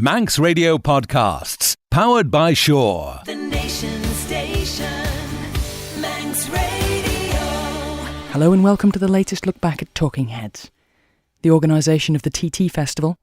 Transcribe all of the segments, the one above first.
Manx Radio Podcasts, powered by Shaw. The Nation Station, Manx Radio. Hello and welcome to the latest look back at Talking Heads. The organisation of the TT Festival,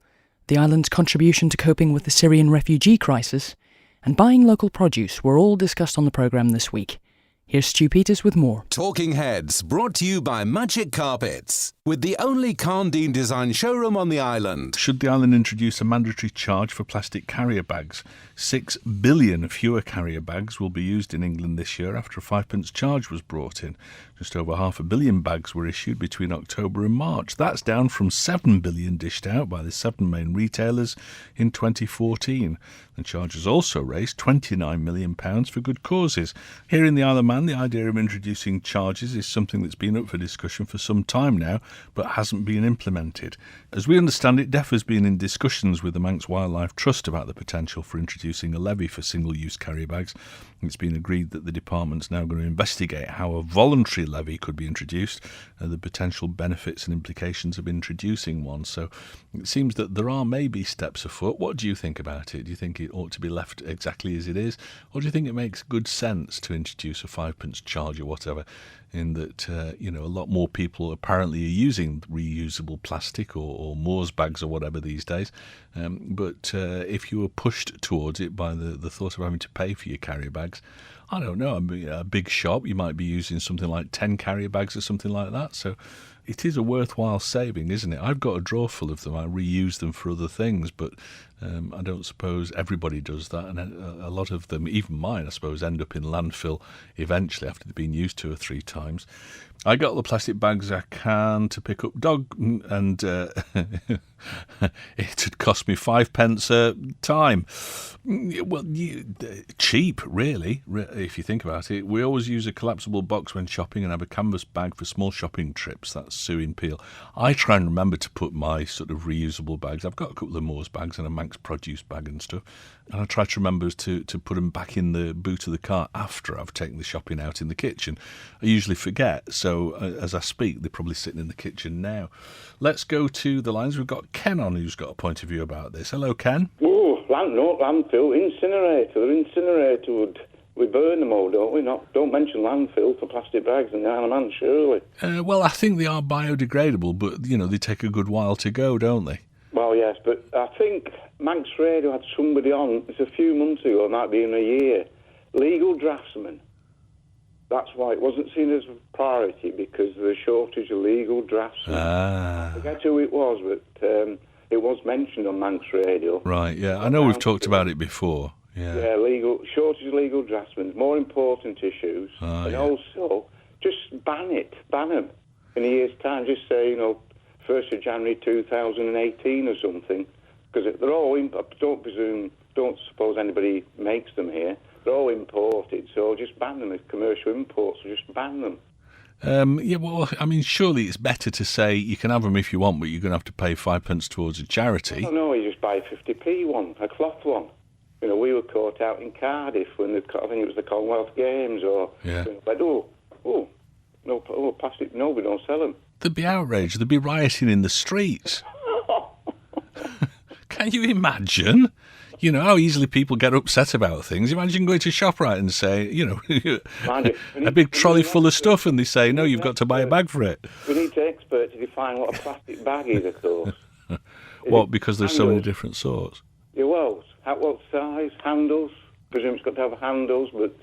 the island's contribution to coping with the Syrian refugee crisis, and buying local produce were all discussed on the programme this week. Here's Stu Peters with more. Talking Heads, brought to you by Magic Carpets, with the only Carndine design showroom on the island. Should the island introduce a mandatory charge for plastic carrier bags? 6 billion fewer carrier bags will be used in England this year after a 5p charge was brought in. Just over 500 million bags were issued between October and March. That's down from 7 billion dished out by the 7 main retailers in 2014. The charge has also raised £29 million for good causes. Here in the Isle of Man, the idea of introducing charges is something that's been up for discussion for some time now, but hasn't been implemented. As we understand it, DEF has been in discussions with the Manx Wildlife Trust about the potential for introducing a levy for single-use carrier bags. It's been agreed that the department's now going to investigate how a voluntary levy could be introduced and the potential benefits and implications of introducing one. So it seems that there are maybe steps afoot. What do you think about it? Do you think it ought to be left exactly as it is? Or do you think it makes good sense to introduce a 5p charge or whatever, in that, a lot more people apparently are using reusable plastic or Moore's bags or whatever these days. But if you were pushed towards it by the thought of having to pay for your carrier bags, I don't know, a big shop, you might be using something like 10 carrier bags or something like that. So it is a worthwhile saving, isn't it? I've got a drawer full of them. I reuse them for other things, but I don't suppose everybody does that. And a lot of them, even mine, I suppose, end up in landfill eventually after they've been used 2 or 3 times. I got the plastic bags I can to pick up dog, and it had cost me 5p a time. Well, cheap, really, if you think about it. We always use a collapsible box when shopping and have a canvas bag for small shopping trips. That's Sue in Peel. I try and remember to put my sort of reusable bags. I've got a couple of Moore's bags and a Manx produce bag and stuff. And I try to remember to put them back in the boot of the car after I've taken the shopping out in the kitchen. I usually forget, so as I speak, they're probably sitting in the kitchen now. Let's go to the lines. We've got Ken on, who's got a point of view about this. Hello, Ken. Oh, landfill, incinerator. The incinerator we burn them all, don't we? Don't mention landfill for plastic bags in the Isle of Man, surely. Well, I think they are biodegradable, but, they take a good while to go, don't they? Well, yes, but I think Manx Radio had somebody on, it's a few months ago, it might be in a year, legal draftsman. That's why it wasn't seen as a priority, because of the shortage of legal draftsmen. I forget who it was, but it was mentioned on Manx Radio. Right, yeah, I know we've talked about it before. Yeah, shortage of legal draftsmen, more important issues. Also, just ban them in a year's time. Just say, 1st of January 2018 or something, because they're all, don't suppose anybody makes them here. They're all imported, so just ban them as commercial imports, so just ban them. Surely it's better to say you can have them if you want, but you're going to have to pay 5p towards a charity. No, you just buy a 50p one, a cloth one. We were caught out in Cardiff when I think it was the Commonwealth Games, or like, no plastic, no, we don't sell them. There'd be outrage. There'd be rioting in the streets. Can you imagine? How easily people get upset about things. Imagine going to ShopRite and say, a big trolley full of stuff, and they say, no, you've got to buy a bag for it. We need to expert to define what a plastic bag is, of course. What, because there's so many different sorts? Yeah, well, what size, handles? Presume it's got to have handles, but,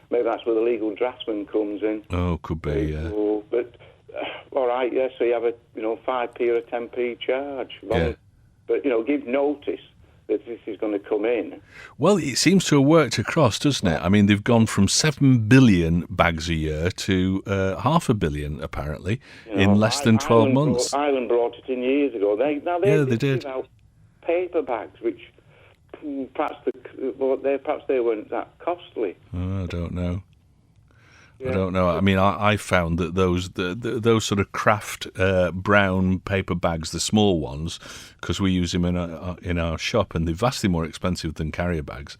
maybe that's where the legal draftsman comes in. Oh, could be, yeah. But, all right, yeah, so you have a, 5p or a 10p charge. Yeah. But, give notice that this is going to come in. Well, it seems to have worked across, doesn't it? I mean, they've gone from 7 billion bags a year to 500 million, apparently, in less than 12 months. Ireland brought it in years ago. They did. About paper bags, which perhaps they weren't that costly. I don't know. Yeah. I don't know. I mean, I found that those sort of craft brown paper bags, the small ones, because we use them in our shop, and they're vastly more expensive than carrier bags.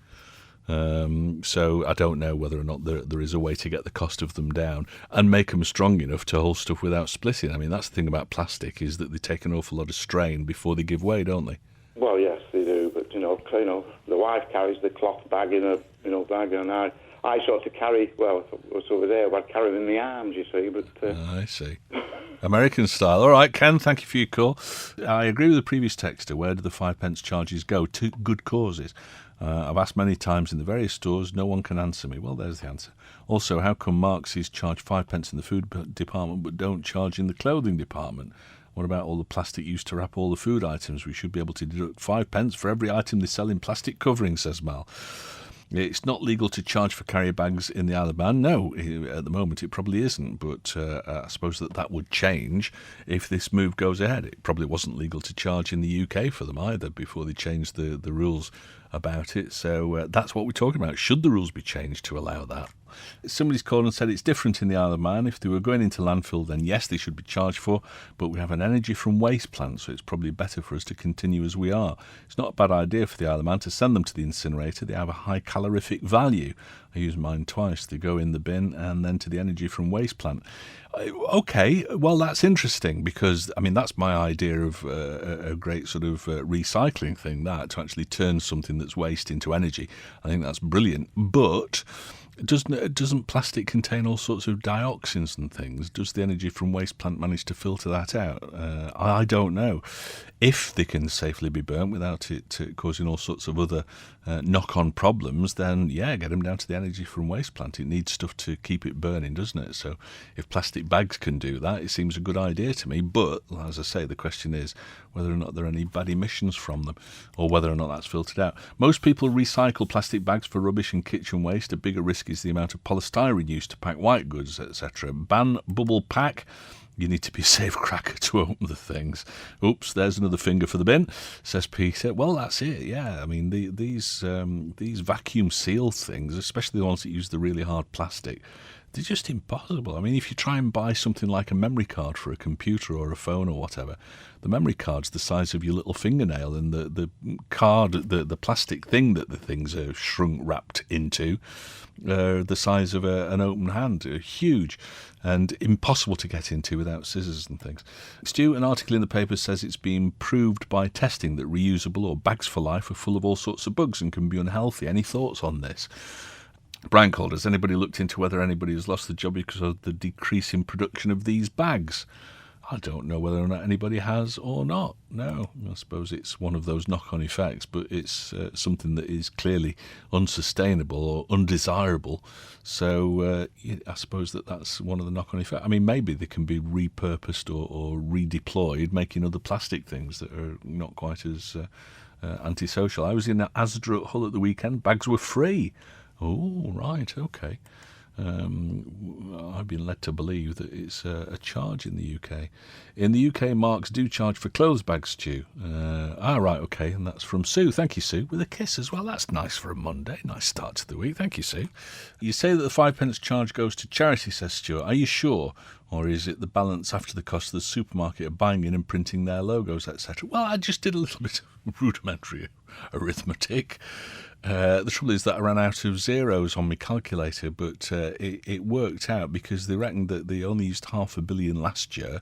So I don't know whether or not there is a way to get the cost of them down and make them strong enough to hold stuff without splitting. I mean, that's the thing about plastic, is that they take an awful lot of strain before they give way, don't they? Well, yes, they do. But, the wife carries the cloth bag in a bag, and I sort of carry, well, if I was over there, I'd carry them in my arms, you see. But I see. American style. All right, Ken, thank you for your call. I agree with the previous texter. Where do the 5p charges go? To good causes. I've asked many times in the various stores, no one can answer me. Well, there's the answer. Also, how come Marx's charge 5p in the food department but don't charge in the clothing department? What about all the plastic used to wrap all the food items? We should be able to deduct 5p for every item they sell in plastic covering, says Mal. It's not legal to charge for carrier bags in the Isle of Man. No, at the moment it probably isn't, but I suppose that would change if this move goes ahead. It probably wasn't legal to charge in the UK for them either before they changed the rules about it. So that's what we're talking about. Should the rules be changed to allow that? Somebody's called and said it's different in the Isle of Man. If they were going into landfill, then yes, they should be charged for, but we have an energy from waste plant, so it's probably better for us to continue as we are. It's not a bad idea for the Isle of Man to send them to the incinerator. They have a high calorific value. I use mine twice. They go in the bin and then to the energy from waste plant. Okay, well, that's interesting because, I mean, that's my idea of a great sort of recycling thing, that to actually turn something that's waste into energy. I think that's brilliant, but doesn't plastic contain all sorts of dioxins and things? Does the energy from waste plant manage to filter that out? I don't know. If they can safely be burnt without it causing all sorts of other knock-on problems, then yeah, get them down to the energy from waste plant. It needs stuff to keep it burning, doesn't it? So if plastic bags can do that, it seems a good idea to me. But as I say, the question is whether or not there are any bad emissions from them, or whether or not that's filtered out. Most people recycle plastic bags for rubbish and kitchen waste. A bigger risk is the amount of polystyrene used to pack white goods, etc. Ban bubble pack. You need to be a safe cracker to open the things. Oops, there's another finger for the bin, says Peter. Well, that's it, yeah. I mean, these vacuum seal things, especially the ones that use the really hard plastic, they're just impossible. I mean, if you try and buy something like a memory card for a computer or a phone or whatever, the memory card's the size of your little fingernail, and the card, the plastic thing that the things are shrunk wrapped into, the size of an open hand, huge and impossible to get into without scissors and things. Stu, an article in the paper says it's been proved by testing that reusable or bags for life are full of all sorts of bugs and can be unhealthy. Any thoughts on this? Brian called, has anybody looked into whether anybody has lost the job because of the decrease in production of these bags? I don't know whether or not anybody has or not. No, I suppose it's one of those knock-on effects, but it's something that is clearly unsustainable or undesirable. So I suppose that's one of the knock-on effects. I mean, maybe they can be repurposed or redeployed, making other plastic things that are not quite as antisocial. I was in Asda at Hull at the weekend. Bags were free. Oh, right, okay. I've been led to believe that it's a charge in the UK. In the UK, Marks do charge for clothes bags, Stu. Right, okay, and that's from Sue. Thank you, Sue, with a kiss as well. That's nice for a Monday. Nice start to the week. Thank you, Sue. You say that the 5p charge goes to charity, says Stuart. Are you sure? Or is it the balance after the cost of the supermarket of buying in and printing their logos, etc.? Well, I just did a little bit of rudimentary arithmetic. The trouble is that I ran out of zeros on my calculator, but it worked out because they reckoned that they only used £500 million last year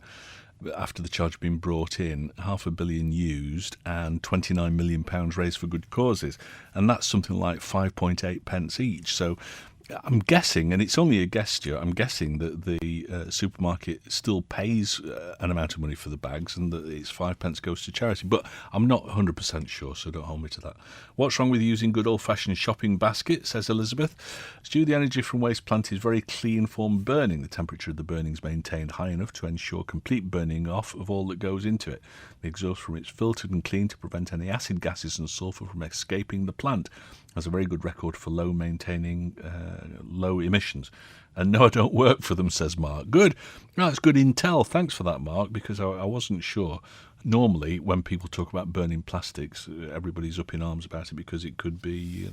after the charge had been brought in, £500 million used and £29 million raised for good causes. And that's something like 5.8p each. So I'm guessing, and it's only a guess, Stuart, I'm guessing that the supermarket still pays an amount of money for the bags and that it's 5p goes to charity. But I'm not 100% sure, so don't hold me to that. What's wrong with using good old-fashioned shopping basket, says Elizabeth. Stu, the energy from waste plant is very clean form burning. The temperature of the burning is maintained high enough to ensure complete burning off of all that goes into it. The exhaust from it is filtered and cleaned to prevent any acid gases and sulphur from escaping the plant. Has a very good record for low emissions. And no, I don't work for them, says Mark. Good. That's good intel. Thanks for that, Mark, because I wasn't sure. Normally, when people talk about burning plastics, everybody's up in arms about it because it could be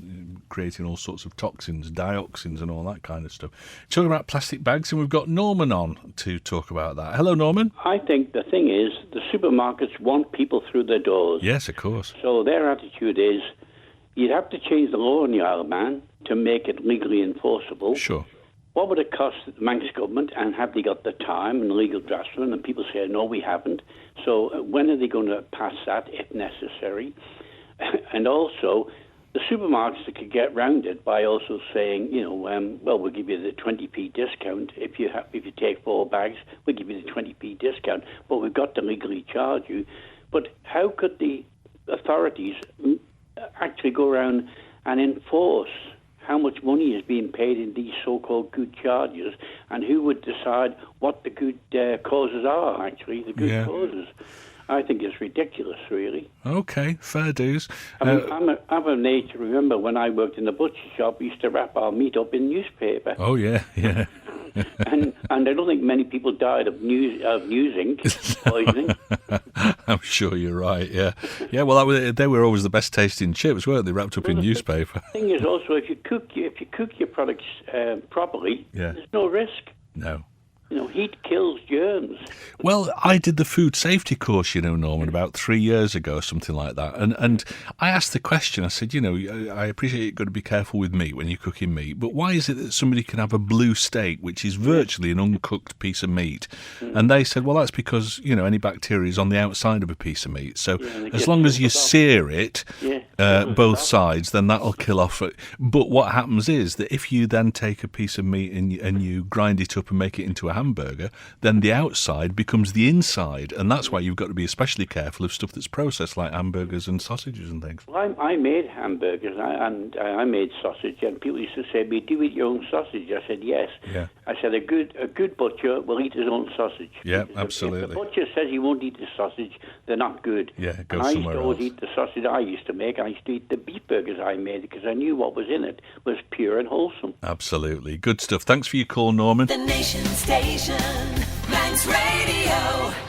creating all sorts of toxins, dioxins and all that kind of stuff. Talking about plastic bags, and we've got Norman on to talk about that. Hello, Norman. I think the thing is the supermarkets want people through their doors. Yes, of course. So their attitude is you'd have to change the law in the Isle of Man to make it legally enforceable. Sure. What would it cost the Manx government, and have they got the time and legal draftsmen? And people say, no, we haven't. So when are they going to pass that, if necessary? And also, the supermarkets could get round it by also saying, well, we'll give you the 20p discount. If you take 4 bags, we'll give you the 20p discount. But we've got to legally charge you. But how could the authorities actually go around and enforce how much money is being paid in these so-called good charges, and who would decide what the good causes are, actually, the good causes? I think it's ridiculous, really. OK, fair dues. I'm a nature. Remember, when I worked in the butcher shop, we used to wrap our meat up in newspaper. Oh, yeah. and I don't think many people died of news poisoning. I'm sure you're right, yeah. Yeah, well, they were always the best tasting chips, weren't they, wrapped up in newspaper? The thing is also, if you cook your products properly, there's no risk. No. Heat kills germs. Well, I did the food safety course, Norman, about 3 years ago, something like that. And I asked the question, I said, I appreciate you've got to be careful with meat when you're cooking meat, but why is it that somebody can have a blue steak, which is virtually an uncooked piece of meat? And they said, well, that's because, any bacteria is on the outside of a piece of meat. So as long as you sear it, both sides, then that'll kill off. But what happens is that if you then take a piece of meat and you grind it up and make it into a hamburger, then the outside becomes the inside, and that's why you've got to be especially careful of stuff that's processed, like hamburgers and sausages and things. Well, I made hamburgers and I made sausage, and people used to say, "Do you eat your own sausage?" I said, "Yes." Yeah. I said, a good butcher will eat his own sausage. Yeah, because absolutely. If the butcher says he won't eat the sausage, they're not good. Yeah, go and somewhere else. I used to always eat the sausage I used to make. I used to eat the beef burgers I made because I knew what was in it was pure and wholesome. Absolutely. Good stuff. Thanks for your call, Norman. The Nation Station, Manx Radio.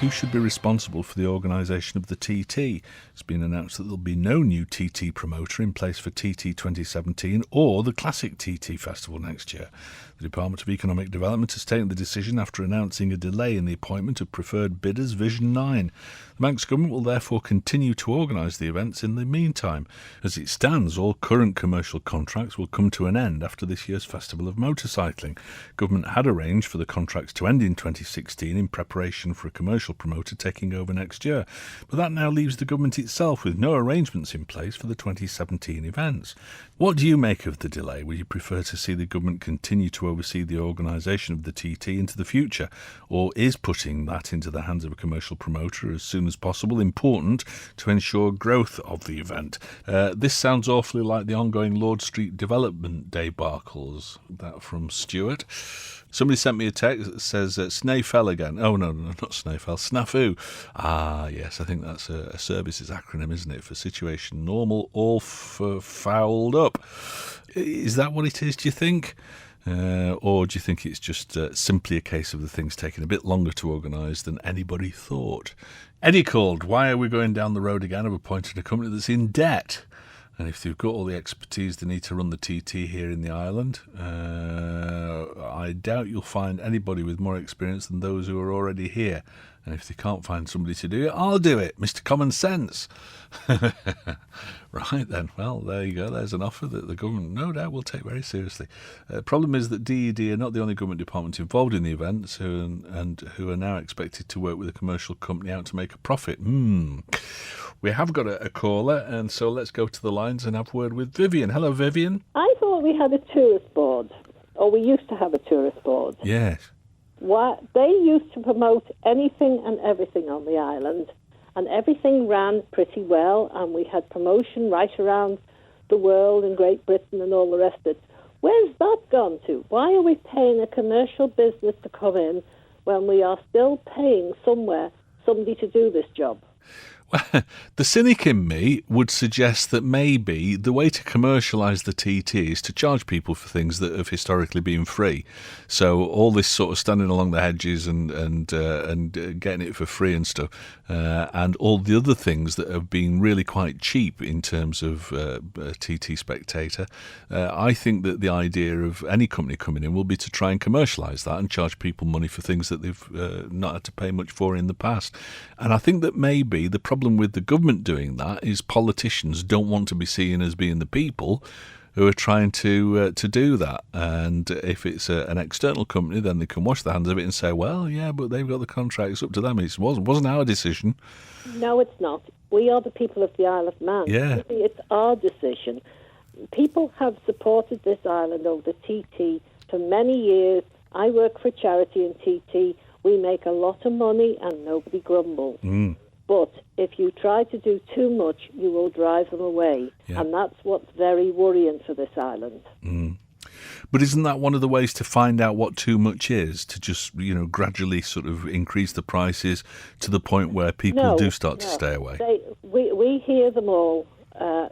Who should be responsible for the organisation of the TT? It's been announced that there'll be no new TT promoter in place for TT 2017 or the Classic TT Festival next year. The Department of Economic Development has taken the decision after announcing a delay in the appointment of preferred bidders Vision 9. The Manx Government will therefore continue to organise the events in the meantime. As it stands, all current commercial contracts will come to an end after this year's Festival of Motorcycling. Government had arranged for the contracts to end in 2016 in preparation for a commercial promoter taking over next year. But that now leaves the government itself with no arrangements in place for the 2017 events. What do you make of the delay? Would you prefer to see the government continue to oversee the organisation of the TT into the future, or is putting that into the hands of a commercial promoter as soon as possible important to ensure growth of the event? This sounds awfully like the ongoing Lord Street development debacles. That from Stuart. Somebody sent me a text that says SNAFL again. Oh, no, not SNAFL, snafu. Ah, yes, I think that's a services acronym, isn't it, for situation normal, all fouled up. Is that what it is, do you think? Or do you think it's just simply a case of the things taking a bit longer to organise than anybody thought? Eddie called, why are we going down the road again of appointing a company that's in debt? And if they've got all the expertise they need to run the TT here in the island, I doubt you'll find anybody with more experience than those who are already here. And if they can't find somebody to do it, I'll do it, Mr. Common Sense. Right then, well, there you go. There's an offer that the government, no doubt, will take very seriously. Problem is that DED are not the only government department involved in the events who are now expected to work with a commercial company out to make a profit. We have got a caller, and so let's go to the lines and have a word with Vivian. Hello, Vivian. I thought we had a tourist board, or we used to have a tourist board. Yes. They used to promote anything and everything on the island, and everything ran pretty well, and we had promotion right around the world in Great Britain and all the rest of it. Where's that gone to? Why are we paying a commercial business to come in when we are still paying somebody to do this job? Well, the cynic in me would suggest that maybe the way to commercialise the TT is to charge people for things that have historically been free. So all this sort of standing along the hedges and getting it for free and stuff, and all the other things that have been really quite cheap in terms of TT Spectator. I think that the idea of any company coming in will be to try and commercialise that and charge people money for things that they've not had to pay much for in the past. And I think that maybe the problem with the government doing that is politicians don't want to be seen as being the people who are trying to do that. And if it's an external company, then they can wash their hands of it and say, well, yeah, but they've got the contract, it's up to them. It wasn't our decision. No, it's not. We are the people of the Isle of Man. Yeah. It's our decision. People have supported this island over the TT for many years. I work for a charity in TT. We make a lot of money and nobody grumbles. But if you try to do too much, you will drive them away. Yeah. And that's what's very worrying for this island. But isn't that one of the ways to find out what too much is? To just, gradually sort of increase the prices to the point where people do start to stay away? We hear them all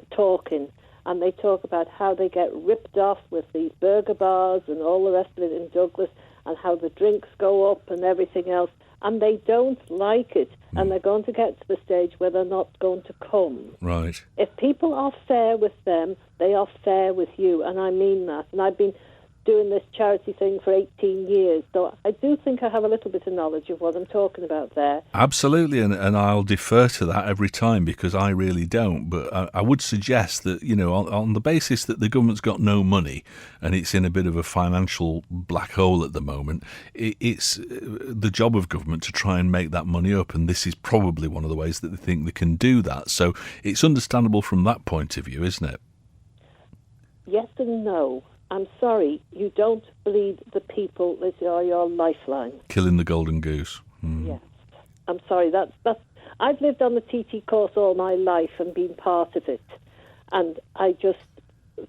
talking, and they talk about how they get ripped off with these burger bars and all the rest of it in Douglas, and how the drinks go up and everything else. And they don't like it, and they're going to get to the stage where they're not going to come. Right. If people are fair with them, they are fair with you, and I mean that. And I've been doing this charity thing for 18 years, so I do think I have a little bit of knowledge of what I'm talking about there. Absolutely, and I'll defer to that every time because I really don't. But I would suggest that, on the basis that the government's got no money and it's in a bit of a financial black hole at the moment, it's the job of government to try and make that money up, and this is probably one of the ways that they think they can do that. So it's understandable from that point of view, isn't it? Yes and no. I'm sorry, you don't bleed the people that are your lifeline. Killing the golden goose. Yes. I'm sorry, that's I've lived on the TT course all my life and been part of it. And I just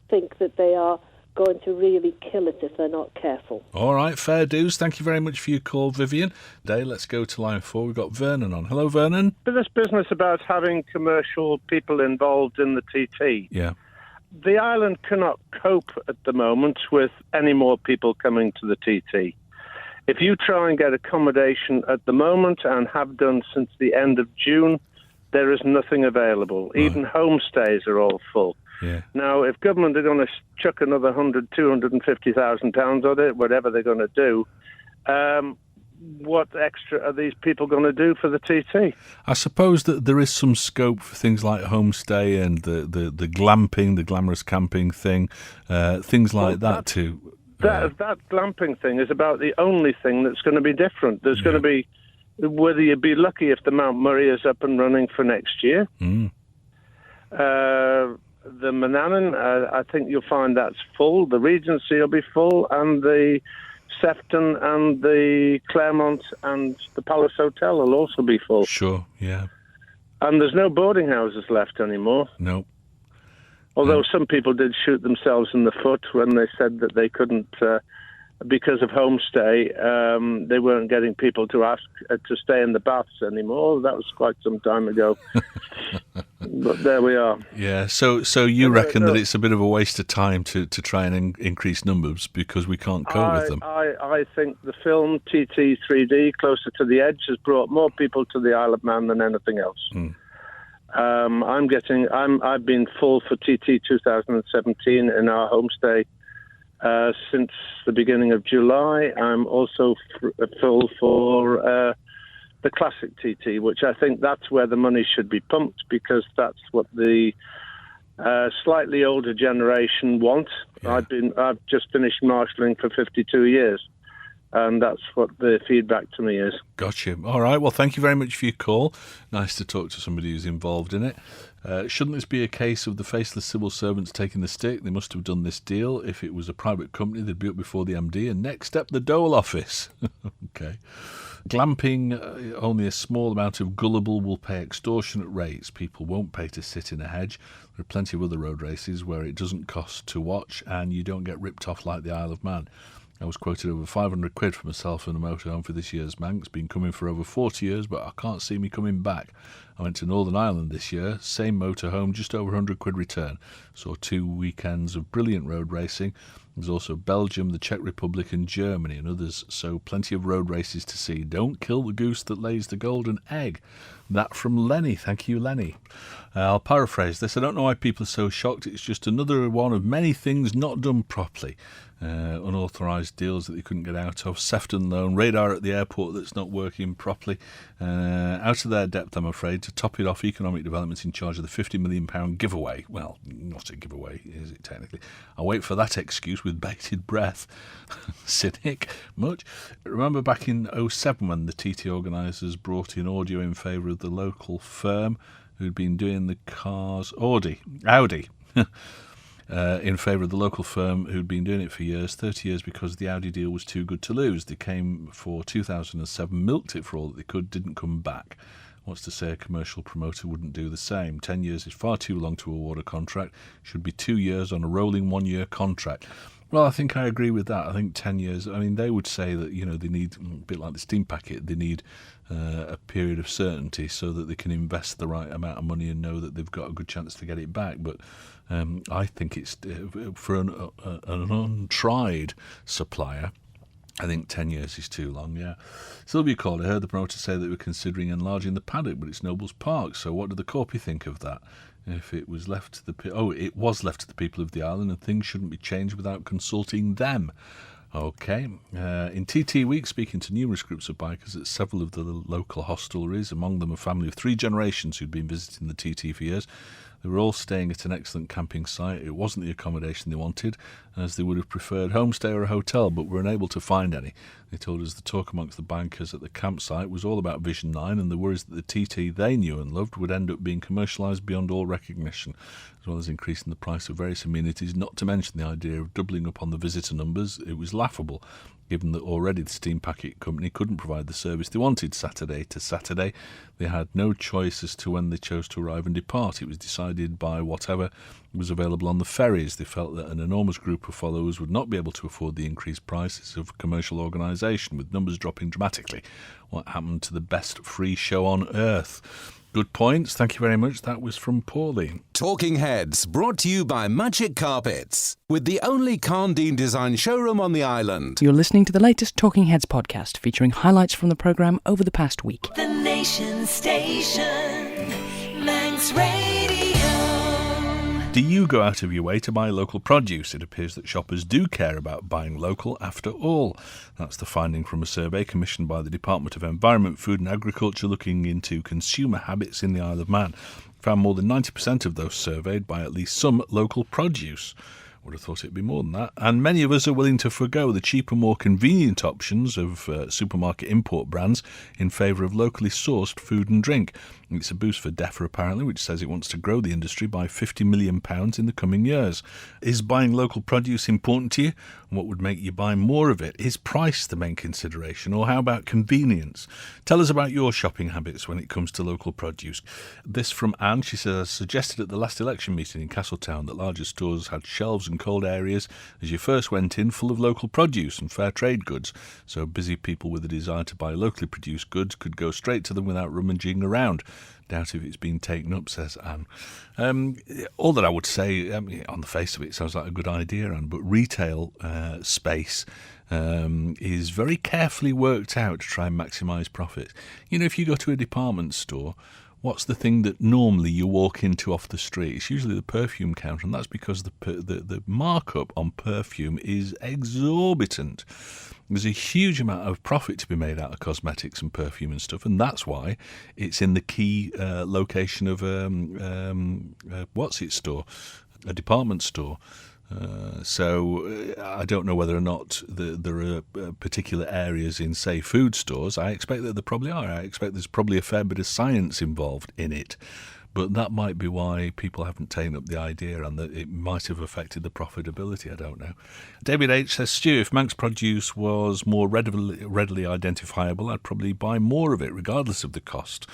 think that they are going to really kill it if they're not careful. All right, fair dues. Thank you very much for your call, Vivian. Today, let's go to line 4. We've got Vernon on. Hello, Vernon. For this business about having commercial people involved in the TT. Yeah. The island cannot cope at the moment with any more people coming to the TT. If you try and get accommodation at the moment, and have done since the end of June, there is nothing available. Right. Even homestays are all full. Yeah. Now, if government are going to chuck another 100,000, 250,000 pounds on it, whatever they're going to do, what extra are these people going to do for the TT? I suppose that there is some scope for things like homestay and the glamping, the glamorous camping thing, things like that too. That glamping thing is about the only thing that's going to be different. There's going to be, whether you'd be lucky if the Mount Murray is up and running for next year. The Manannan, I think you'll find that's full. The Regency will be full, and the Sefton and the Claremont and the Palace Hotel will also be full. Sure, yeah. And there's no boarding houses left anymore. No. Although some people did shoot themselves in the foot when they said that they couldn't, because of homestay, they weren't getting people to ask to stay in the baths anymore. That was quite some time ago. But there we are. Yeah, so you reckon that it's a bit of a waste of time to try and increase numbers because we can't cope with them? I think the film TT 3D, Closer to the Edge, has brought more people to the Isle of Man than anything else. I've been full for TT 2017 in our homestay since the beginning of July. I'm also full for the classic TT, which I think that's where the money should be pumped, because that's what the slightly older generation want. Yeah. I've just finished marshalling for 52 years, and that's what the feedback to me is. Gotcha. All right. Well, thank you very much for your call. Nice to talk to somebody who's involved in it. Shouldn't this be a case of the faceless civil servants taking the stick? They must have done this deal. If it was a private company, they'd be up before the MD. And next step, the Dole office. Okay. Glamping, only a small amount of gullible will pay extortionate rates. People won't pay to sit in a hedge. There are plenty of other road races where it doesn't cost to watch and you don't get ripped off like the Isle of Man. I was quoted over 500 quid for myself and a motorhome for this year's Manx. Been coming for over 40 years, but I can't see me coming back. I went to Northern Ireland this year, same motorhome, just over 100 quid return. Saw 2 weekends of brilliant road racing. There's also Belgium, the Czech Republic and Germany and others, so plenty of road races to see. Don't kill the goose that lays the golden egg. That from Lenny. Thank you, Lenny. I'll paraphrase this. I don't know why people are so shocked. It's just another one of many things not done properly. unauthorised deals that they couldn't get out of, Sefton loan, radar at the airport that's not working properly, out of their depth, I'm afraid. To top it off, economic development's in charge of the £50 million giveaway. Well, not a giveaway, is it technically? I'll wait for that excuse with bated breath. Cynic, much. Remember back in 2007 when the TT organisers brought in audio in favour of the local firm who'd been doing the cars, Audi. In favour of the local firm who'd been doing it for years, 30 years, because the Audi deal was too good to lose. They came for 2007, milked it for all that they could, didn't come back. What's to say a commercial promoter wouldn't do the same? 10 years is far too long to award a contract. Should be 2 years on a rolling 1-year contract. Well, I think I agree with that. I think 10 years, I mean, they would say that, they need, a bit like the steam packet, they need a period of certainty so that they can invest the right amount of money and know that they've got a good chance to get it back. But I think it's, for an untried supplier, I think 10 years is too long, yeah. Sylvia called. I heard the promoter say that they were considering enlarging the paddock, but it's Nobles Park. So what did the Corpy think of that? If it was left to it was left to the people of the island, and things shouldn't be changed without consulting them. Okay. In TT Week, speaking to numerous groups of bikers at several of the local hostelries, among them a family of 3 generations who'd been visiting the TT for years. They were all staying at an excellent camping site. It wasn't the accommodation they wanted, as they would have preferred homestay or a hotel, but were unable to find any. They told us the talk amongst the bankers at the campsite was all about Vision 9 and the worries that the TT they knew and loved would end up being commercialised beyond all recognition, as well as increasing the price of various amenities, not to mention the idea of doubling up on the visitor numbers. It was laughable, given that already the Steam Packet Company couldn't provide the service they wanted Saturday to Saturday. They had no choice as to when they chose to arrive and depart. It was decided by whatever was available on the ferries. They felt that an enormous group of followers would not be able to afford the increased prices of commercial organisation, with numbers dropping dramatically. What happened to the best free show on earth? Good points. Thank you very much. That was from Paulie. Talking Heads, brought to you by Magic Carpets, with the only Carndine design showroom on the island. You're listening to the latest Talking Heads podcast, featuring highlights from the programme over the past week. The Nation Station, Manx Radio. Do you go out of your way to buy local produce? It appears that shoppers do care about buying local after all. That's the finding from a survey commissioned by the Department of Environment, Food and Agriculture, looking into consumer habits in the Isle of Man. Found more than 90% of those surveyed buy at least some local produce. Would have thought it'd be more than that. And many of us are willing to forgo the cheaper, more convenient options of supermarket import brands in favour of locally sourced food and drink. It's a boost for DEFRA, apparently, which says it wants to grow the industry by £50 million in the coming years. Is buying local produce important to you? And what would make you buy more of it? Is price the main consideration, or how about convenience? Tell us about your shopping habits when it comes to local produce. This from Anne. She says, I suggested at the last election meeting in Castletown that larger stores had shelves and cold areas as you first went in, full of local produce and fair trade goods, so busy people with a desire to buy locally produced goods could go straight to them without rummaging around. Doubt if it's been taken up, says Anne. All that I would say, on the face of it, sounds like a good idea, Anne, but retail space is very carefully worked out to try and maximise profits. You know, if you go to a department store, what's the thing that normally you walk into off the street? It's usually the perfume counter, and that's because the markup on perfume is exorbitant. There's a huge amount of profit to be made out of cosmetics and perfume and stuff, and that's why it's in the key location of store, a department store. So I don't know whether or not there are particular areas in, say, food stores. I expect that there probably are. I expect there's probably a fair bit of science involved in it. But that might be why people haven't taken up the idea, and that it might have affected the profitability. I don't know. David H. says, Stu, if Manx produce was more readily identifiable, I'd probably buy more of it, regardless of the cost.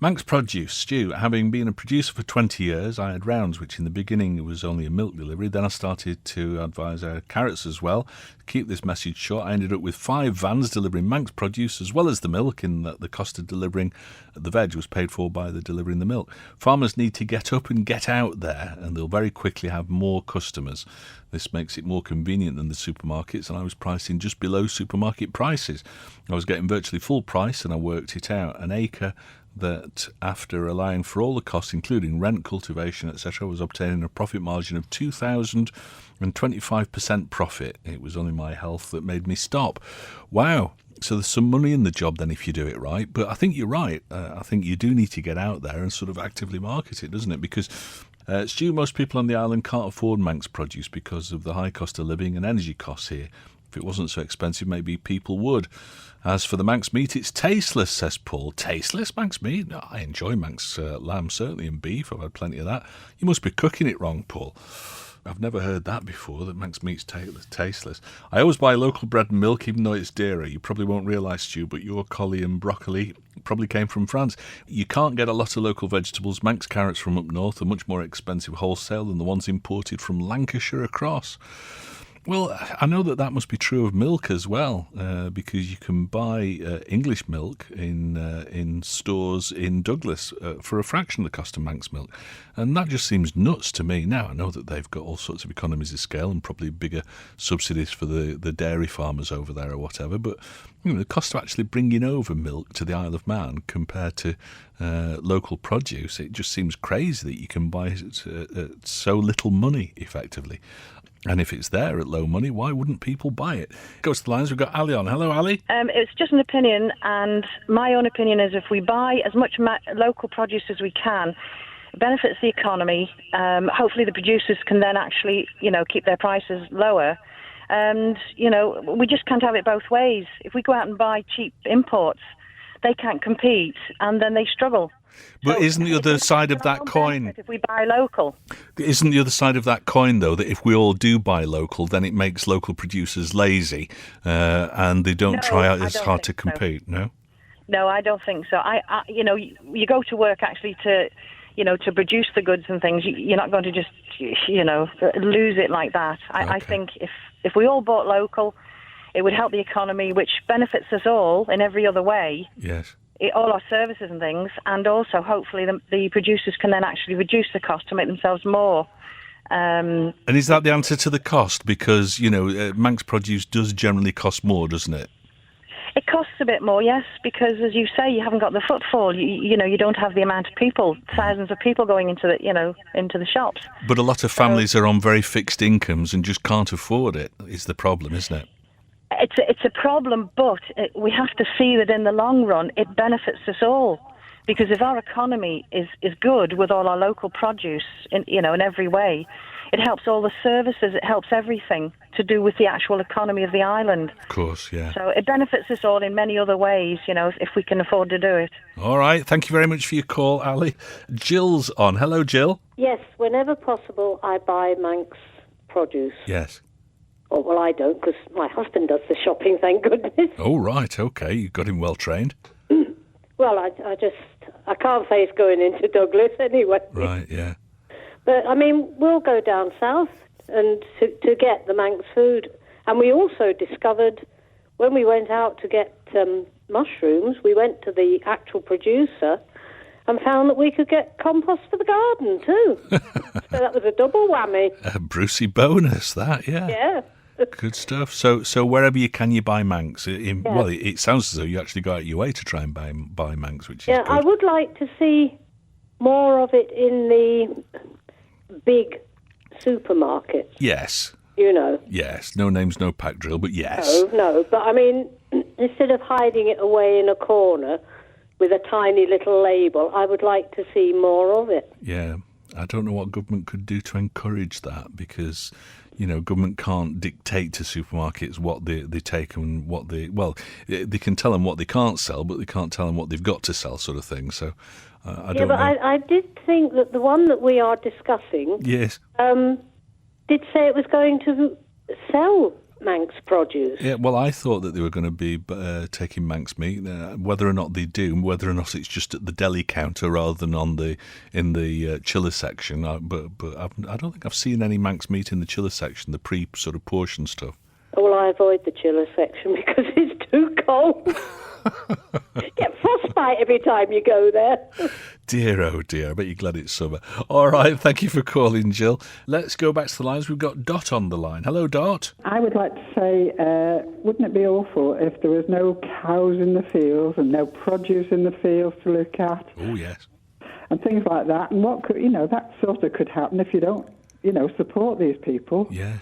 Manx produce, Stu. Having been a producer for 20 years, I had rounds, which in the beginning was only a milk delivery. Then I started to advise our carrots as well. To keep this message short, I ended up with 5 vans delivering Manx produce as well as the milk, in that the cost of delivering the veg was paid for by the delivering the milk. Farmers need to get up and get out there, and they'll very quickly have more customers. This makes it more convenient than the supermarkets, and I was pricing just below supermarket prices. I was getting virtually full price, and I worked it out. An acre that after allowing for all the costs, including rent, cultivation, etc., was obtaining a profit margin of 2,025% profit. It was only my health that made me stop. Wow. So there's some money in the job then if you do it right. But I think you're right. I think you do need to get out there and sort of actively market it, doesn't it? Because, Stu, most people on the island can't afford Manx produce because of the high cost of living and energy costs here. If it wasn't so expensive, maybe people would. As for the Manx meat, it's tasteless, says Paul. Tasteless, Manx meat? No, I enjoy Manx lamb, certainly, and beef. I've had plenty of that. You must be cooking it wrong, Paul. I've never heard that before, that Manx meat's tasteless. I always buy local bread and milk, even though it's dearer. You probably won't realise, Stu, but your collie and broccoli probably came from France. You can't get a lot of local vegetables. Manx carrots from up north are much more expensive wholesale than the ones imported from Lancashire across. Well, I know that must be true of milk as well, because you can buy English milk in stores in Douglas for a fraction of the cost of Manx milk. And that just seems nuts to me. Now, I know that they've got all sorts of economies of scale and probably bigger subsidies for the dairy farmers over there or whatever, but the cost of actually bringing over milk to the Isle of Man compared to local produce, it just seems crazy that you can buy it at so little money, effectively. And if it's there at low money, why wouldn't people buy it? Goes to the lines. We've got Ali on. Hello, Ali. It's just an opinion, and my own opinion is if we buy as much local produce as we can, it benefits the economy. Hopefully the producers can then actually, keep their prices lower. And, we just can't have it both ways. If we go out and buy cheap imports, they can't compete, and then they struggle. But isn't the other side of that coin... If we buy local. Isn't the other side of that coin, though, that if we all do buy local, then it makes local producers lazy and they don't try out as hard to compete, so. No? No, I don't think so. You go to work actually to produce the goods and things. You're not going to just, lose it like that. I think if we all bought local, it would help the economy, which benefits us all in every other way. Yes. All our services and things, and also hopefully the producers can then actually reduce the cost to make themselves more. And is that the answer to the cost? Because, Manx produce does generally cost more, doesn't it? It costs a bit more, yes, because as you say, you haven't got the footfall. You don't have the amount of people, thousands of people going into the shops. But a lot of families are on very fixed incomes and just can't afford it, is the problem, isn't it? It's a problem, but we have to see that in the long run it benefits us all. Because if our economy is good with all our local produce, in every way, it helps all the services, it helps everything to do with the actual economy of the island. Of course, yeah. So it benefits us all in many other ways, if we can afford to do it. All right, thank you very much for your call, Ali. Jill's on. Hello, Jill. Yes, whenever possible, I buy Manx produce. Yes. Oh, well, I don't, because my husband does the shopping, thank goodness. Oh, right, OK. You got him well trained. Well, I can't face going into Douglas anyway. Right, yeah. But, we'll go down south and to get the Manx food. And we also discovered, when we went out to get mushrooms, we went to the actual producer and found that we could get compost for the garden too. So that was a double whammy. A Brucey bonus, that, yeah. Yeah. Good stuff. So wherever you can, you buy Manx. Well, it sounds as though you actually go out your way to try and buy Manx, which is good. I would like to see more of it in the big supermarkets. Yes. Yes. No names, no pack drill, but yes. No. But, instead of hiding it away in a corner with a tiny little label, I would like to see more of it. Yeah. I don't know what government could do to encourage that because... government can't dictate to supermarkets what they take and what they... Well, they can tell them what they can't sell, but they can't tell them what they've got to sell, sort of thing. So, I don't know. I did think that the one that we are discussing... Yes. Did say it was going to sell Manx produce. Yeah, well, I thought that they were going to be taking Manx meat. Whether or not they do, whether or not it's just at the deli counter rather than in the chiller section. But I don't think I've seen any Manx meat in the chiller section, the sort of portion stuff. Well, I avoid the chiller section because it's too cold. Get frostbite every time you go there. Dear, oh dear, I bet you're glad it's summer. All right, thank you for calling, Jill. Let's go back to the lines. We've got Dot on the line. Hello, Dot. I would like to say, wouldn't it be awful if there was no cows in the fields and no produce in the fields to look at? Oh, yes. And things like that. And what could, that sort of could happen if you don't, support these people. Yes.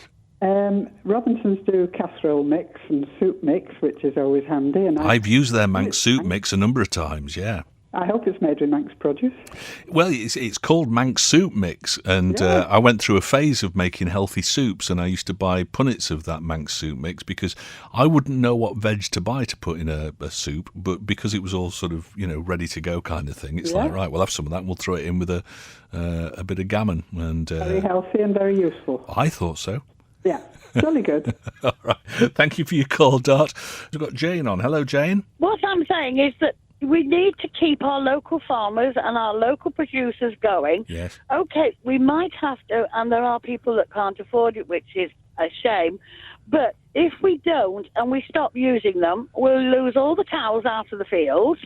Robinsons do casserole mix and soup mix, which is always handy. And I've used their Manx soup mix a number of times, yeah. I hope it's made with Manx produce. Well, it's called Manx soup mix, and I went through a phase of making healthy soups, and I used to buy punnets of that Manx soup mix because I wouldn't know what veg to buy to put in a soup, but because it was all sort of, ready to go kind of thing, it's like, right, we'll have some of that and we'll throw it in with a bit of gammon. And very healthy and very useful. I thought so. Yeah, jolly good. All right. Thank you for your call, Dot. We've got Jane on. Hello, Jane. What I'm saying is that we need to keep our local farmers and our local producers going. Yes. Okay, we might have to, and there are people that can't afford it, which is a shame. But if we don't and we stop using them, we'll lose all the cows out of the fields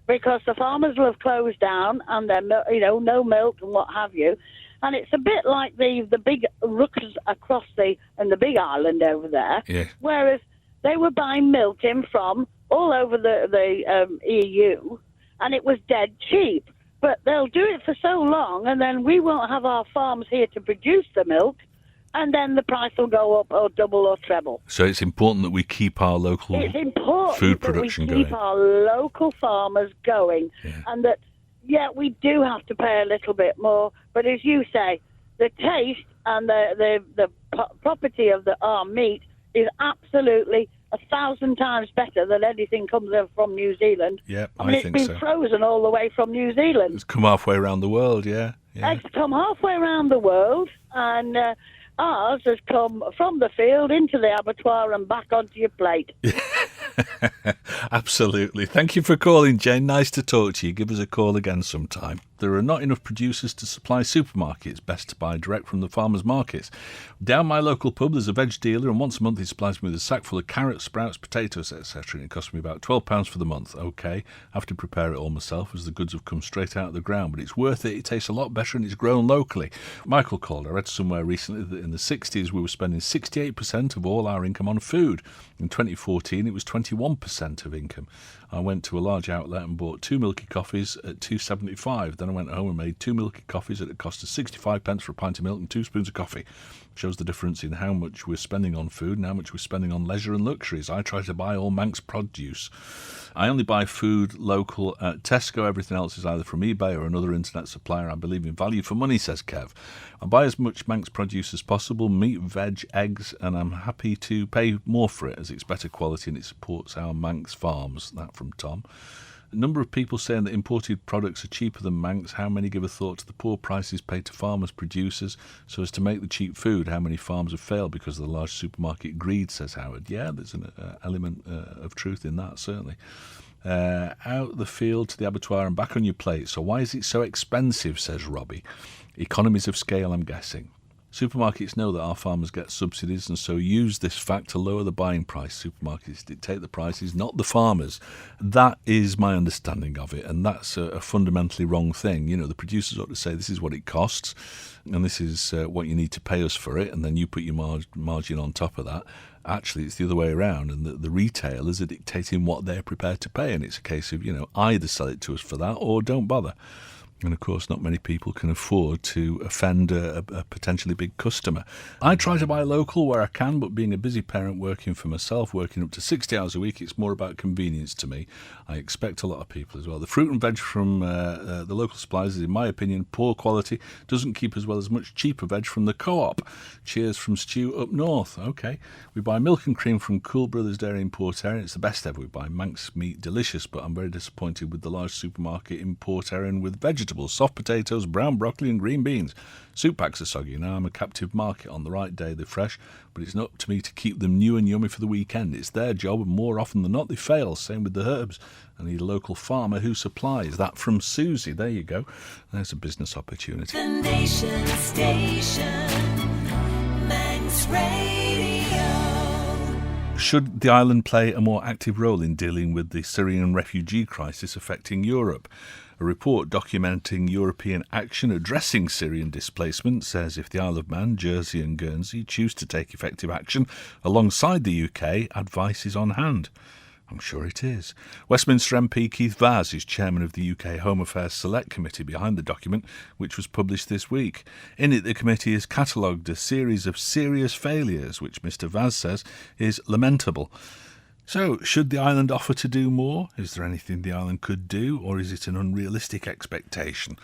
because the farmers will have closed down and then, no milk and what have you. And it's a bit like the big rookers across the big island over there, whereas they were buying milk in from all over the EU, and it was dead cheap. But they'll do it for so long, and then we won't have our farms here to produce the milk, and then the price will go up or double or treble. So it's important that we keep our local food production going. Keep our local farmers going, and that. Yeah, we do have to pay a little bit more, but as you say, the taste and the property of our meat is absolutely 1,000 times better than anything comes in from New Zealand. Yeah, I mean, it's been frozen all the way from New Zealand. It's come halfway around the world, yeah. It's come halfway around the world, and ours has come from the field into the abattoir and back onto your plate. Absolutely. Thank you for calling, Jane. Nice to talk to you. Give us a call again sometime. There are not enough producers to supply supermarkets. Best to buy direct from the farmers' markets. Down my local pub, there's a veg dealer, and once a month he supplies me with a sack full of carrots, sprouts, potatoes, etc. And it costs me about £12 for the month. OK, I have to prepare it all myself as the goods have come straight out of the ground, but it's worth it. It tastes a lot better and it's grown locally. Michael called. I read somewhere recently that in the 60s we were spending 68% of all our income on food. In 2014 it was 21% of income. I went to a large outlet and bought 2 milky coffees at £2.75. Then I went home and made 2 milky coffees at a cost of 65p for a pint of milk and 2 spoons of coffee. Shows the difference in how much we're spending on food and how much we're spending on leisure and luxuries. I try to buy all Manx produce. I only buy food local at Tesco. Everything else is either from eBay or another internet supplier. I believe in value for money, says Kev. I buy as much Manx produce as possible, meat, veg, eggs, and I'm happy to pay more for it as it's better quality and it supports our Manx farms. That from Tom. A number of people saying that imported products are cheaper than Manx. How many give a thought to the poor prices paid to farmers, producers, so as to make the cheap food? How many farms have failed because of the large supermarket greed, says Howard. Yeah, there's an element of truth in that, certainly. Out the field to the abattoir and back on your plate. So why is it so expensive, says Robbie. Economies of scale, I'm guessing. Supermarkets know that our farmers get subsidies and so use this fact to lower the buying price. Supermarkets dictate the prices, not the farmers. That is my understanding of it, and that's a fundamentally wrong thing. The producers ought to say this is what it costs and this is what you need to pay us for it, and then you put your margin on top of that. Actually, it's the other way around, and the retailers are dictating what they're prepared to pay, and it's a case of, either sell it to us for that or don't bother. And of course, not many people can afford to offend a potentially big customer. I try to buy local where I can, but being a busy parent working for myself, working up to 60 hours a week, it's more about convenience to me. I expect a lot of people as well. The fruit and veg from the local suppliers is, in my opinion, poor quality. Doesn't keep as well as much cheaper veg from the co-op. Cheers from Stu up north. OK. We buy milk and cream from Cool Brothers Dairy in Port Erin. It's the best ever. We buy Manx meat, delicious, but I'm very disappointed with the large supermarket in Port Erin with vegetables, soft potatoes, brown broccoli and green beans. Soup packs are soggy. Now I'm a captive market. On the right day they're fresh, but it's not up to me to keep them new and yummy for the weekend. It's their job, and more often than not they fail. Same with the herbs. I need a local farmer who supplies. That from Susie. There you go. There's a business opportunity. The Nation Station, Manx Radio. Should the island play a more active role in dealing with the Syrian refugee crisis affecting Europe? A report documenting European action addressing Syrian displacement says if the Isle of Man, Jersey and Guernsey choose to take effective action alongside the UK, advice is on hand. I'm sure it is. Westminster MP Keith Vaz is chairman of the UK Home Affairs Select Committee behind the document, which was published this week. In it, the committee has catalogued a series of serious failures, which Mr Vaz says is lamentable. So, should the island offer to do more? Is there anything the island could do, or is it an unrealistic expectation?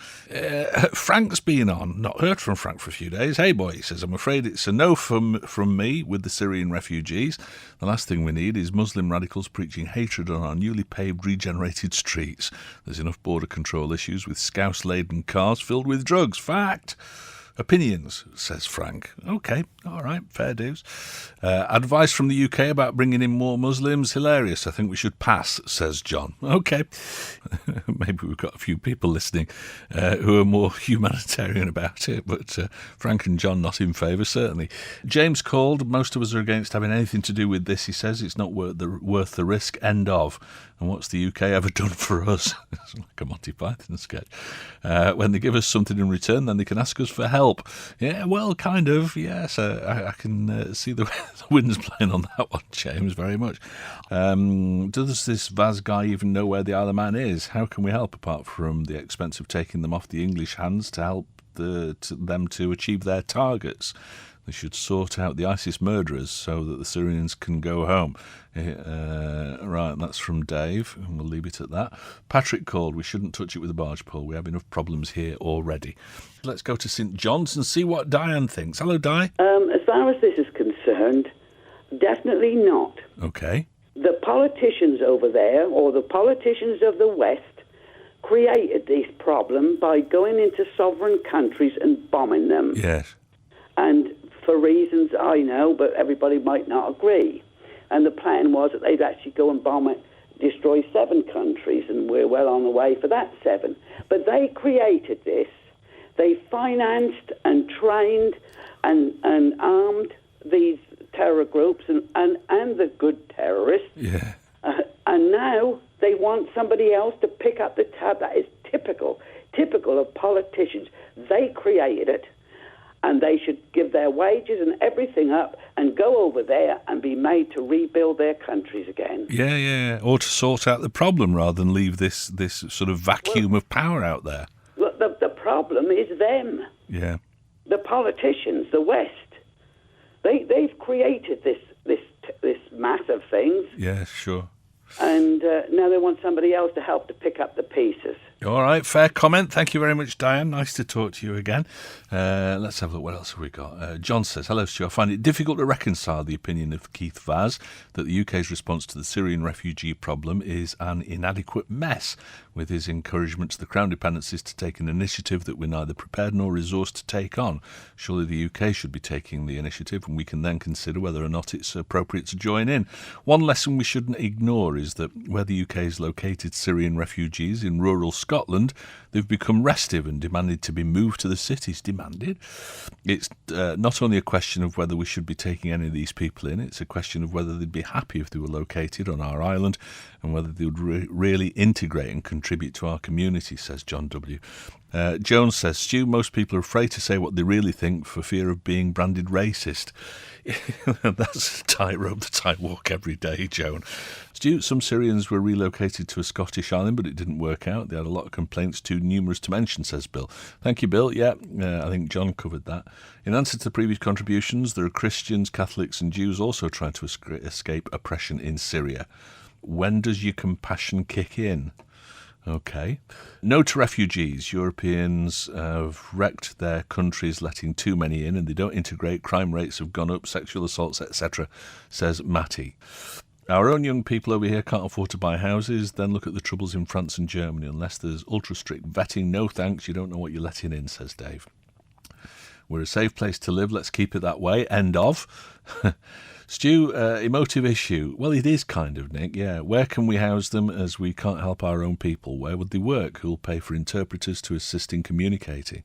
Frank's been on. Not heard from Frank for a few days. Hey boy, he says, I'm afraid it's a no from me with the Syrian refugees. The last thing we need is Muslim radicals preaching hatred on our newly paved, regenerated streets. There's enough border control issues with scouse-laden cars filled with drugs. Fact. Opinions, says Frank. OK, all right, fair dues. Advice from the UK about bringing in more Muslims? Hilarious. I think we should pass, says John. OK. Maybe we've got a few people listening who are more humanitarian about it, but Frank and John not in favour, certainly. James called. Most of us are against having anything to do with this, he says. It's not worth the risk. End of. And what's the UK ever done for us? It's like a Monty Python sketch. When they give us something in return, then they can ask us for help. Yeah, well, kind of, yes. I can see the wind's playing on that one, James, very much. Does this Vaz guy even know where the Isle of Man is? How can we help, apart from the expense of taking them off the English hands to help them to achieve their targets? They should sort out the ISIS murderers so that the Syrians can go home. Right, that's from Dave, and we'll leave it at that. Patrick called. We shouldn't touch it with a barge pole. We have enough problems here already. Let's go to St John's and see what Diane thinks. Hello, Di. As far as this is concerned, definitely not. Okay. The politicians over there, or the politicians of the West, created this problem by going into sovereign countries and bombing them. Yes. And for reasons I know, but everybody might not agree. And the plan was that they'd actually go and bomb it, destroy 7 countries, and we're well on the way for that 7. But they created this. They financed and trained and armed these terror groups and the good terrorists. Yeah. And now they want somebody else to pick up the tab. That is typical of politicians. They created it. And they should give their wages and everything up and go over there and be made to rebuild their countries again. Yeah. Or to sort out the problem rather than leave this sort of vacuum of power out there. Well, the problem is them. Yeah. The politicians, the West. They've created this mass of things. Yeah, sure. And now they want somebody else to help to pick up the pieces. All right, fair comment. Thank you very much, Diane. Nice to talk to you again. Let's have a look. What else have we got? John says, hello, Stu. I find it difficult to reconcile the opinion of Keith Vaz that the UK's response to the Syrian refugee problem is an inadequate mess, with his encouragement to the Crown dependencies to take an initiative that we're neither prepared nor resourced to take on. Surely the UK should be taking the initiative, and we can then consider whether or not it's appropriate to join in. One lesson we shouldn't ignore is that where the UK has located Syrian refugees in rural Scotland, they've become restive and demanded to be moved to the cities. Demanded? It's not only a question of whether we should be taking any of these people in, it's a question of whether they'd be happy if they were located on our island and whether they would really integrate and contribute to our community, says John W. Jones says, Stu, most people are afraid to say what they really think for fear of being branded racist. That's a tightrope that I walk every day, Joan. Stu, some Syrians were relocated to a Scottish island, but it didn't work out. They had a lot of complaints, too numerous to mention, says Bill. Thank you, Bill. Yeah, I think John covered that. In answer to the previous contributions, there are Christians, Catholics and Jews also trying to escape oppression in Syria. When does your compassion kick in? OK. No to refugees. Europeans have wrecked their countries, letting too many in, and they don't integrate. Crime rates have gone up, sexual assaults, etc., says Matty. Our own young people over here can't afford to buy houses. Then look at the troubles in France and Germany. Unless there's ultra-strict vetting, no thanks, you don't know what you're letting in, says Dave. We're a safe place to live. Let's keep it that way. End of. Stu, emotive issue. Well, it is kind of, Nick, yeah. Where can we house them as we can't help our own people? Where would they work? Who'll pay for interpreters to assist in communicating?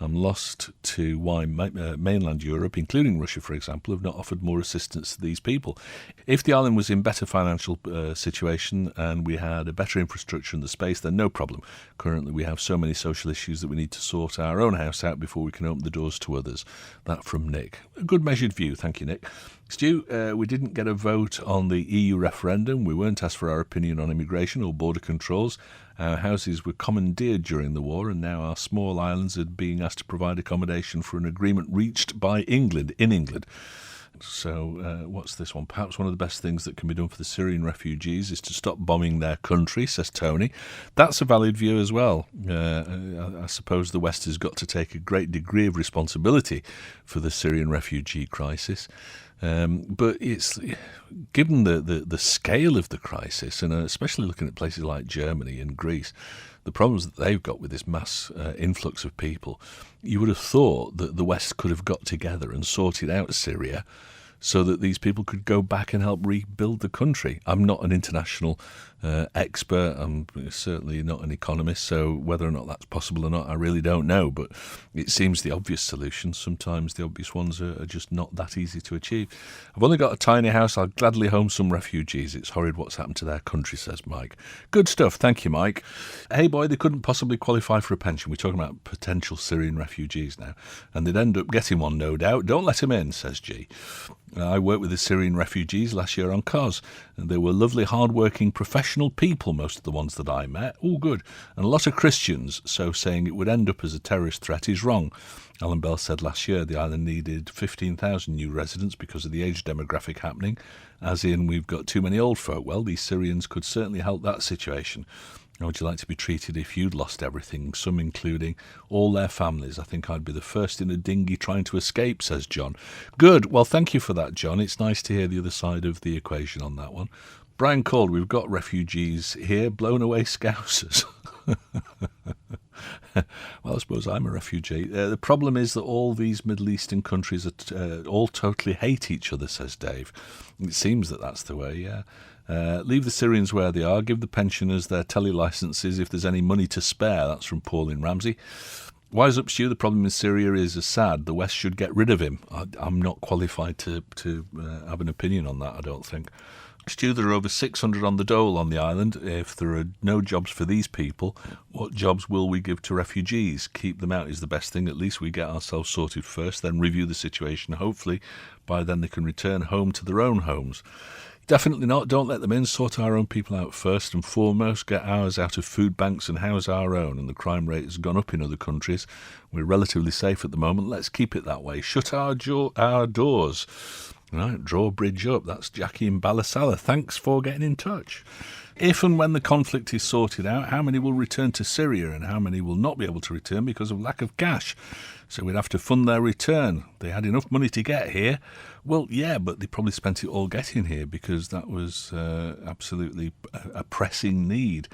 I'm lost to why mainland Europe, including Russia, for example, have not offered more assistance to these people. If the island was in better financial situation and we had a better infrastructure in the space, then no problem. Currently, we have so many social issues that we need to sort our own house out before we can open the doors to others. That from Nick. A good measured view. Thank you, Nick. Stu, we didn't get a vote on the EU referendum. We weren't asked for our opinion on immigration or border controls. Our houses were commandeered during the war, and now our small islands are being asked to provide accommodation for an agreement reached by England, in England. So what's this one? Perhaps one of the best things that can be done for the Syrian refugees is to stop bombing their country, says Tony. That's a valid view as well. I suppose the West has got to take a great degree of responsibility for the Syrian refugee crisis. But it's given the scale of the crisis, and especially looking at places like Germany and Greece, the problems that they've got with this mass influx of people, you would have thought that the West could have got together and sorted out Syria so that these people could go back and help rebuild the country. I'm not an international expert. I'm certainly not an economist, so whether or not that's possible or not, I really don't know. But it seems the obvious solution. Sometimes the obvious ones are just not that easy to achieve. I've only got a tiny house. I'll gladly home some refugees. It's horrid what's happened to their country, says Mike. Good stuff. Thank you, Mike. Hey, boy, they couldn't possibly qualify for a pension. We're talking about potential Syrian refugees now. And they'd end up getting one, no doubt. Don't let them in, says G. I worked with the Syrian refugees last year on COS, and they were lovely, hard-working, professional people, most of the ones that I met. All good. And a lot of Christians, so saying it would end up as a terrorist threat is wrong. Alan Bell said last year the island needed 15,000 new residents because of the age demographic happening, as in we've got too many old folk. Well, these Syrians could certainly help that situation. How would you like to be treated if you'd lost everything, some including all their families? I think I'd be the first in a dinghy trying to escape, says John. Good. Well, thank you for that, John. It's nice to hear the other side of the equation on that one. Brian called, we've got refugees here, blown away Scousers. Well, I suppose I'm a refugee. The problem is that all these Middle Eastern countries all totally hate each other, says Dave. It seems that that's the way, yeah. Leave the Syrians where they are, give the pensioners their telly licences if there's any money to spare. That's from Paul in Ramsey. Wise up, Stu, the problem in Syria is Assad. The West should get rid of him. I'm not qualified to have an opinion on that, I don't think. Stu, there are over 600 on the dole on the island. If there are no jobs for these people, what jobs will we give to refugees? Keep them out is the best thing. At least we get ourselves sorted first, then review the situation. Hopefully, by then they can return home to their own homes. Definitely not. Don't let them in. Sort our own people out first and foremost. Get ours out of food banks and house our own. And the crime rate has gone up in other countries. We're relatively safe at the moment. Let's keep it that way. Shut our doors. Right, drawbridge up. That's Jackie in Ballasalla. Thanks for getting in touch. If and when the conflict is sorted out, how many will return to Syria and how many will not be able to return because of lack of cash? So we'd have to fund their return. They had enough money to get here. Well, yeah, but they probably spent it all getting here because that was absolutely a pressing need.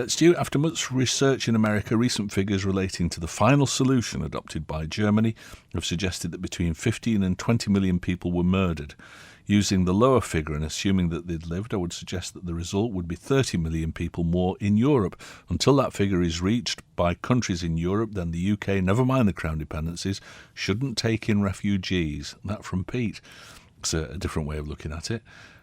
Stu, after much research in America, recent figures relating to the final solution adopted by Germany have suggested that between 15 and 20 million people were murdered. Using the lower figure and assuming that they'd lived, I would suggest that the result would be 30 million people more in Europe. Until that figure is reached by countries in Europe, then the UK, never mind the Crown dependencies, shouldn't take in refugees. That from Pete. It's a different way of looking at it.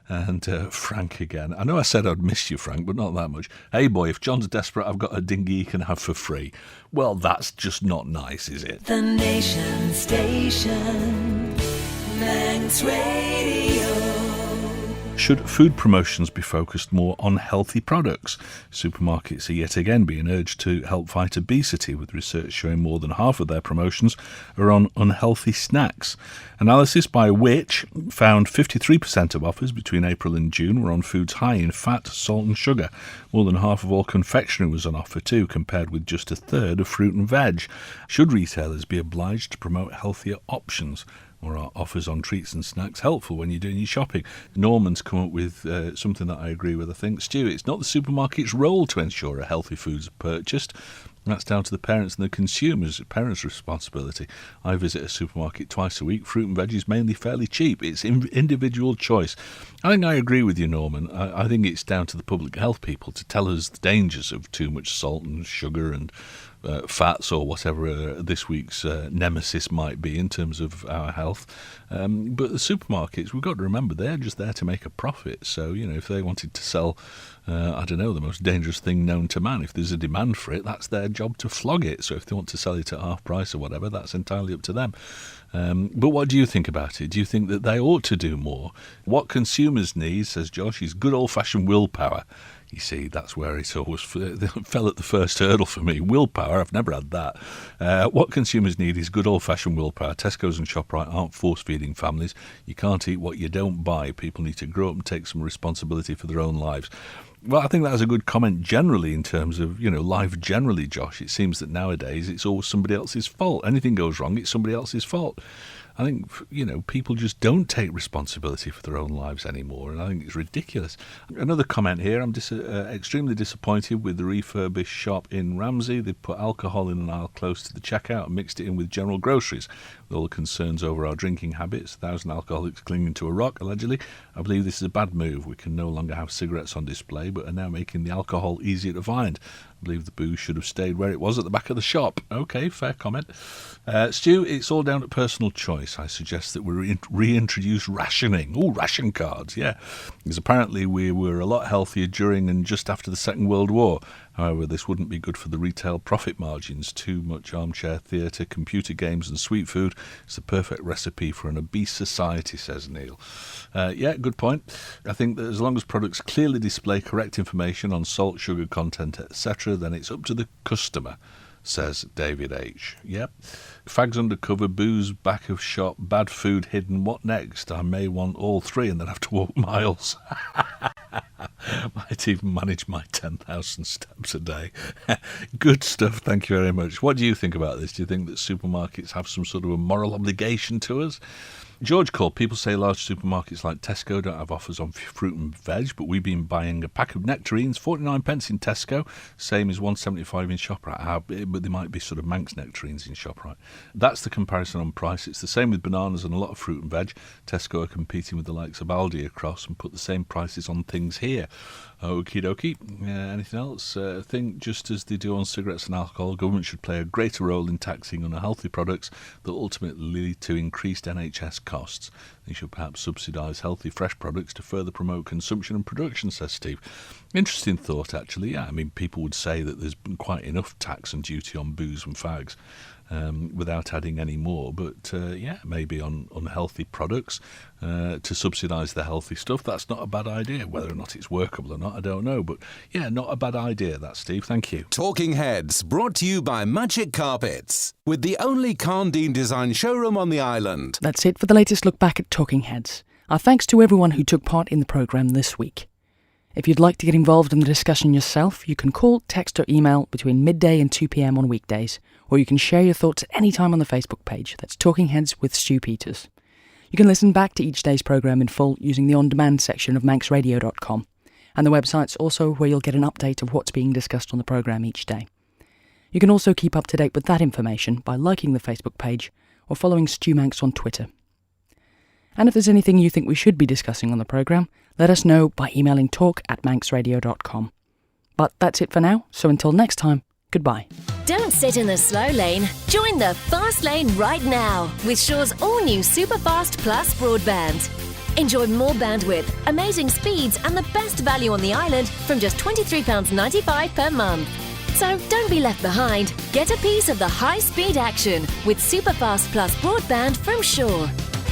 And Frank again. I know I said I'd miss you, Frank, but not that much. Hey, boy, if John's desperate, I've got a dinghy he can have for free. Well, that's just not nice, is it? The Nation Station, Manx Radio. Should food promotions be focused more on healthy products? Supermarkets are yet again being urged to help fight obesity, with research showing more than half of their promotions are on unhealthy snacks. Analysis by Which found 53% of offers between April and June were on foods high in fat, salt and sugar. More than half of all confectionery was on offer too, compared with just a third of fruit and veg. Should retailers be obliged to promote healthier options? Or are offers on treats and snacks helpful when you're doing your shopping? Norman's come up with something that I agree with, I think. Stu, it's not the supermarket's role to ensure a healthy food's purchased. That's down to the parents and the consumers. Parents' responsibility. I visit a supermarket twice a week. Fruit and veg is mainly fairly cheap. It's individual choice. I think I agree with you, Norman. I think it's down to the public health people to tell us the dangers of too much salt and sugar and fats or whatever this week's nemesis might be in terms of our health. But the supermarkets, we've got to remember, they're just there to make a profit. So, if they wanted to sell, the most dangerous thing known to man, if there's a demand for it, that's their job to flog it. So if they want to sell it at half price or whatever, that's entirely up to them. But what do you think about it? Do you think that they ought to do more? What consumers need, says Josh, is good old-fashioned willpower. You see, that's where it always fell at the first hurdle for me. Willpower, I've never had that. What consumers need is good old-fashioned willpower. Tesco's and ShopRite aren't force-feeding families. You can't eat what you don't buy. People need to grow up and take some responsibility for their own lives. Well, I think that's a good comment generally in terms of, life generally, Josh. It seems that nowadays it's always somebody else's fault. Anything goes wrong, it's somebody else's fault. I think, people just don't take responsibility for their own lives anymore, and I think it's ridiculous. Another comment here, I'm extremely disappointed with the refurbished shop in Ramsey. They put alcohol in an aisle close to the checkout and mixed it in with general groceries. With all the concerns over our drinking habits, 1,000 alcoholics clinging to a rock, allegedly, I believe this is a bad move. We can no longer have cigarettes on display, but are now making the alcohol easier to find. I believe the booze should have stayed where it was at the back of the shop. OK, fair comment. Stu, it's all down to personal choice. I suggest that we reintroduce rationing. Oh, ration cards, yeah. Because apparently we were a lot healthier during and just after the Second World War. However, this wouldn't be good for the retail profit margins. Too much armchair theatre, computer games and sweet food is the perfect recipe for an obese society, says Neil. Yeah, good point. I think that as long as products clearly display correct information on salt, sugar content, etc., then it's up to the customer, says David H. Yep. Fags undercover, booze back of shop, bad food hidden. What next? I may want all three and then have to walk miles. Might even manage my 10,000 steps a day. Good stuff, thank you very much. What do you think about this? Do you think that supermarkets have some sort of a moral obligation to us? George called, people say large supermarkets like Tesco don't have offers on fruit and veg, but we've been buying a pack of nectarines, 49p in Tesco, same as 175 in ShopRite, but they might be sort of Manx nectarines in ShopRite. That's the comparison on price. It's the same with bananas and a lot of fruit and veg. Tesco are competing with the likes of Aldi across and put the same prices on things here. Okie dokie. Anything else? I think just as they do on cigarettes and alcohol, government should play a greater role in taxing unhealthy products that ultimately lead to increased NHS costs. They should perhaps subsidise healthy fresh products to further promote consumption and production, says Steve. Interesting thought, actually. Yeah, I mean, people would say that there's been quite enough tax and duty on booze and fags. Without adding any more, but maybe on unhealthy products to subsidise the healthy stuff. That's not a bad idea. Whether or not it's workable or not, I don't know, but yeah, not a bad idea, that, Steve. Thank you. Talking Heads, brought to you by Magic Carpets, with the only Carndine design showroom on the island. That's it for the latest look back at Talking Heads. Our thanks to everyone who took part in the programme this week. If you'd like to get involved in the discussion yourself, you can call, text or email between midday and 2 p.m. on weekdays, or you can share your thoughts at any time on the Facebook page. That's Talking Heads with Stu Peters. You can listen back to each day's programme in full using the on-demand section of manxradio.com, and the website's also where you'll get an update of what's being discussed on the programme each day. You can also keep up to date with that information by liking the Facebook page or following Stu Manx on Twitter. And if there's anything you think we should be discussing on the programme, let us know by emailing talk@manxradio.com. But that's it for now, so until next time, goodbye. Don't sit in the slow lane. Join the fast lane right now with Shaw's all-new Superfast Plus broadband. Enjoy more bandwidth, amazing speeds and the best value on the island from just £23.95 per month. So don't be left behind. Get a piece of the high-speed action with Superfast Plus broadband from Shaw.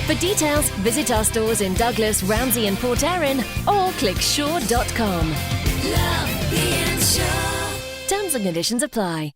For details, visit our stores in Douglas, Ramsey and Port Erin or click shaw.com. Love being Shaw. Terms and conditions apply.